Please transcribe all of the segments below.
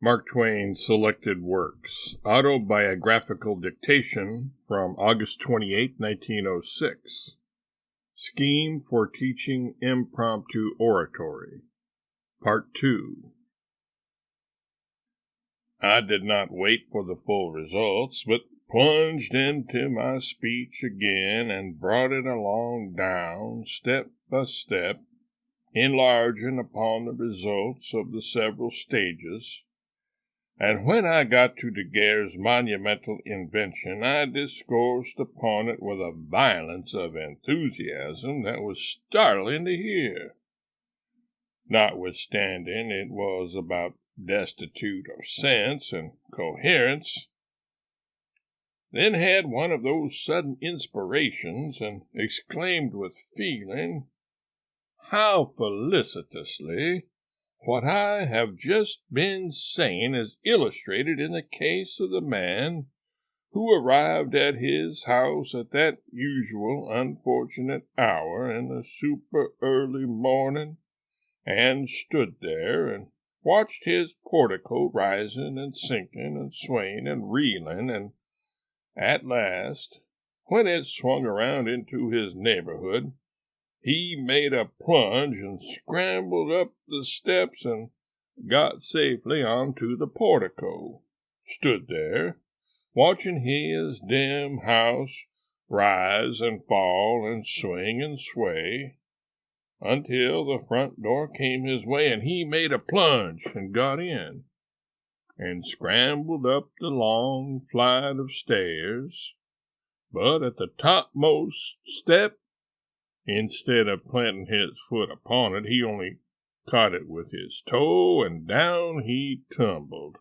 Mark Twain's selected works. Autobiographical Dictation from August 28, 1906. Scheme for Teaching Impromptu Oratory. Part 2. I did not wait for the full results, but plunged into my speech again and brought it along down, step by step, enlarging upon the results of the several stages. And when I got to Daguerre's monumental invention, I discoursed upon it with a violence of enthusiasm that was startling to hear. Notwithstanding it was about destitute of sense and coherence, then had one of those sudden inspirations, and exclaimed with feeling, "How felicitously what I have just been saying is illustrated in the case of the man who arrived at his house at that usual unfortunate hour in the super-early morning, and stood there and watched his portico rising and sinking and swaying and reeling, and at last, when it swung around into his neighborhood, he made a plunge and scrambled up the steps and got safely onto the portico, stood there, watching his dim house rise and fall and swing and sway, until the front door came his way, and he made a plunge and got in, and scrambled up the long flight of stairs, but at the topmost step, instead of planting his foot upon it, he only caught it with his toe, and down he tumbled,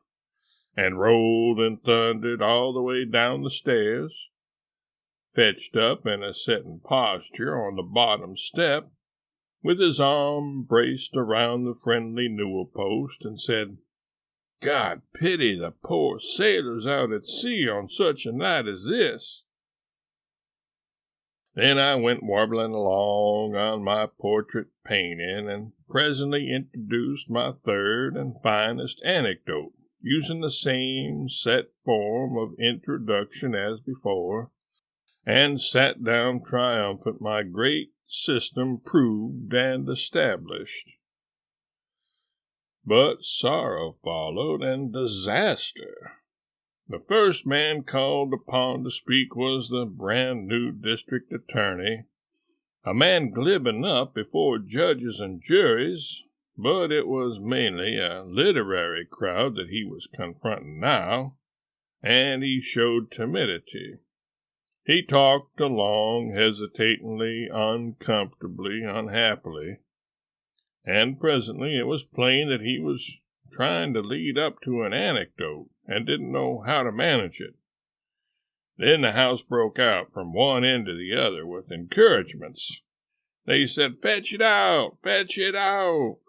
and rolled and thundered all the way down the stairs, fetched up in a sitting posture on the bottom step, with his arm braced around the friendly newel post, and said, "God pity the poor sailors out at sea on such a night as this." Then I went warbling along on my portrait painting, and presently introduced my third and finest anecdote, using the same set form of introduction as before, and sat down triumphant, my great system proved and established. But sorrow followed, and disaster. The first man called upon to speak was the brand-new district attorney, a man glib enough before judges and juries, but it was mainly a literary crowd that he was confronting now, and he showed timidity. He talked along hesitatingly, uncomfortably, unhappily, and presently it was plain that he was trying to lead up to an anecdote, and didn't know how to manage it. Then the house broke out from one end to the other with encouragements. They said, "Fetch it out! Fetch it out!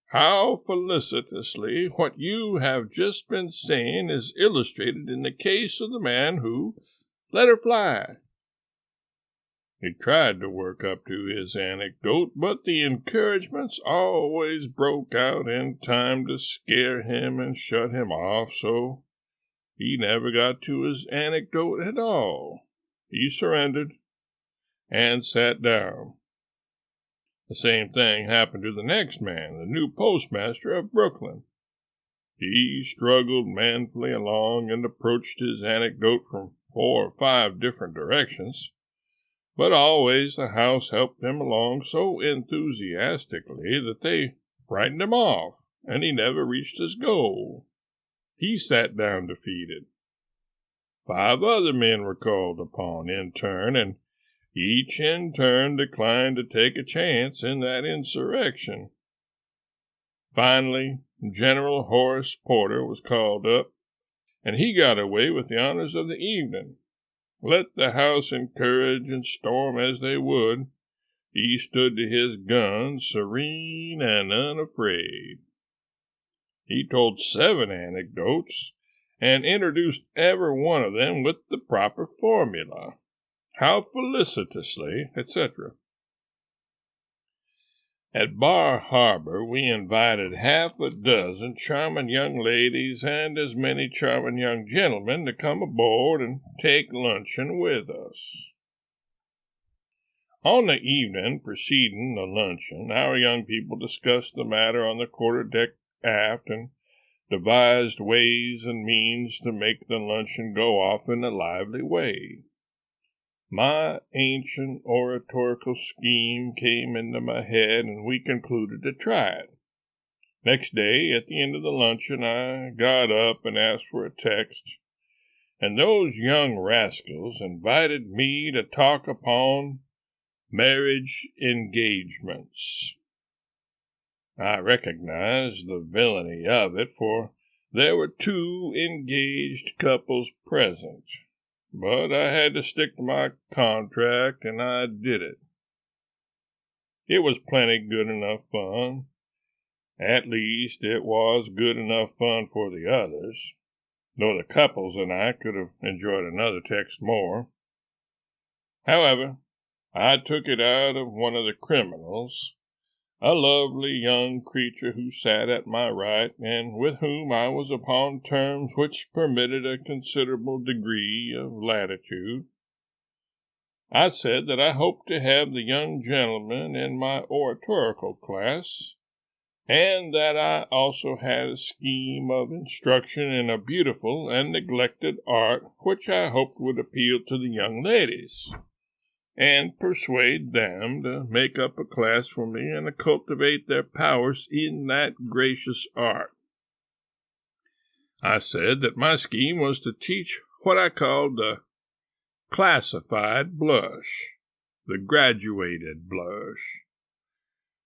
How felicitously what you have just been saying is illustrated in the case of the man who let her fly." He tried to work up to his anecdote, but the encouragements always broke out in time to scare him and shut him off, so he never got to his anecdote at all. He surrendered and sat down. The same thing happened to the next man, the new postmaster of Brooklyn. He struggled manfully along and approached his anecdote from 4 or 5 different directions, but always the house helped him along so enthusiastically that they frightened him off, and he never reached his goal. He sat down defeated. 5 other men were called upon in turn, and each in turn declined to take a chance in that insurrection. Finally, General Horace Porter was called up, and he got away with the honors of the evening. Let the house encourage and storm as they would, he stood to his guns, serene and unafraid. He told 7 anecdotes, and introduced every one of them with the proper formula, how felicitously, etc. At Bar Harbor, we invited half a dozen charming young ladies and as many charming young gentlemen to come aboard and take luncheon with us. On the evening preceding the luncheon, our young people discussed the matter on the quarter-deck aft and devised ways and means to make the luncheon go off in a lively way. My ancient oratorical scheme came into my head, and we concluded to try it. Next day, at the end of the luncheon, I got up and asked for a text, and those young rascals invited me to talk upon marriage engagements. I recognized the villainy of it, for there were 2 engaged couples present. But I had to stick to my contract, and I did it. It was plenty good enough fun. At least it was good enough fun for the others, though the couples and I could have enjoyed another text more. However, I took it out of one of the criminals, a lovely young creature who sat at my right, and with whom I was upon terms which permitted a considerable degree of latitude. I said that I hoped to have the young gentleman in my oratorical class, and that I also had a scheme of instruction in a beautiful and neglected art which I hoped would appeal to the young ladies, and persuade them to make up a class for me and to cultivate their powers in that gracious art. I said that my scheme was to teach what I called the classified blush, the graduated blush.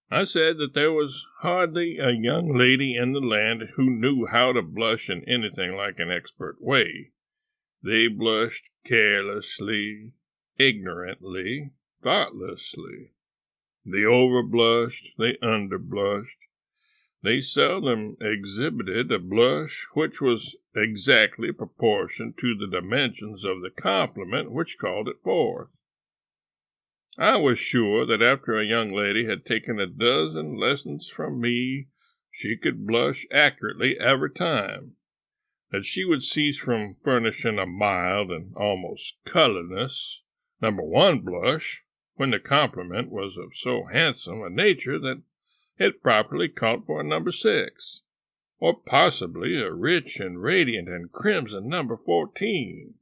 I said that there was hardly a young lady in the land who knew how to blush in anything like an expert way. They blushed carelessly, ignorantly, thoughtlessly. They overblushed, they underblushed. They seldom exhibited a blush which was exactly proportioned to the dimensions of the compliment which called it forth. I was sure that after a young lady had taken a dozen lessons from me, she could blush accurately every time, that she would cease from furnishing a mild and almost colorless number 1 blush, when the compliment was of so handsome a nature that it properly called for a number 6, or possibly a rich and radiant and crimson number 14.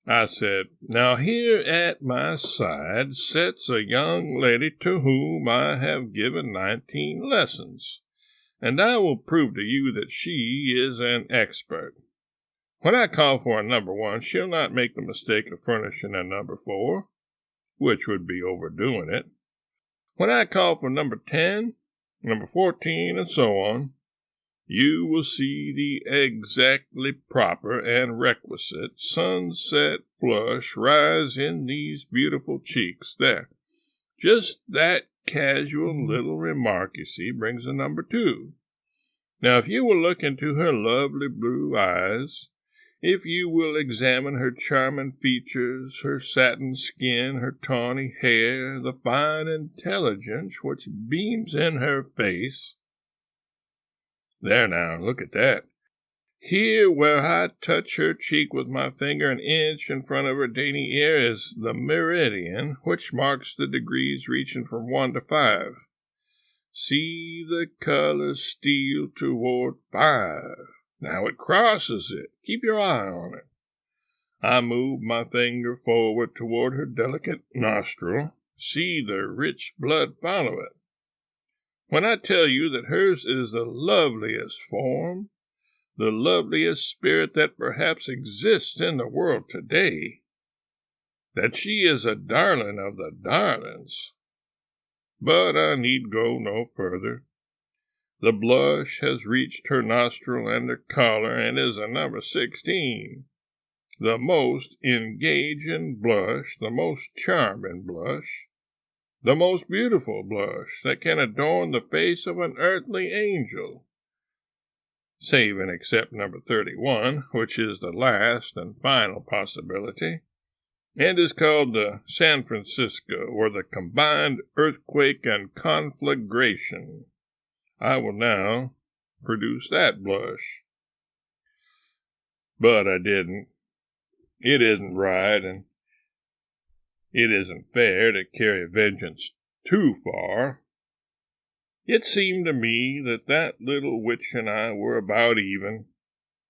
I said, now here at my side sits a young lady to whom I have given 19 lessons, and I will prove to you that she is an expert. When I call for a number 1, she'll not make the mistake of furnishing a number 4, which would be overdoing it. When I call for number 10, number 14, and so on, you will see the exactly proper and requisite sunset blush rise in these beautiful cheeks. There, just that casual little remark, you see, brings a number 2. Now, if you will look into her lovely blue eyes, if you will examine her charming features, her satin skin, her tawny hair, the fine intelligence which beams in her face. There now, look at that. Here where I touch her cheek with my finger an inch in front of her dainty ear is the meridian which marks the degrees reaching from 1 to 5. See the color steal toward 5. Now it crosses it. Keep your eye on it. I move my finger forward toward her delicate nostril. See the rich blood follow it. When I tell you that hers is the loveliest form, the loveliest spirit that perhaps exists in the world today, that she is a darling of the darlings. But I need go no further. The blush has reached her nostril and her collar, and is a number 16. The most engaging blush, the most charming blush, the most beautiful blush that can adorn the face of an earthly angel, save and except number 31, which is the last and final possibility. and is called the San Francisco, or the Combined Earthquake and Conflagration. I will now produce that blush. But I didn't. It isn't right, and it isn't fair to carry vengeance too far. It seemed to me that little witch and I were about even,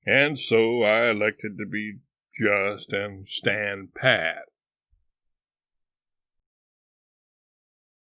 and so I elected to be just and stand pat.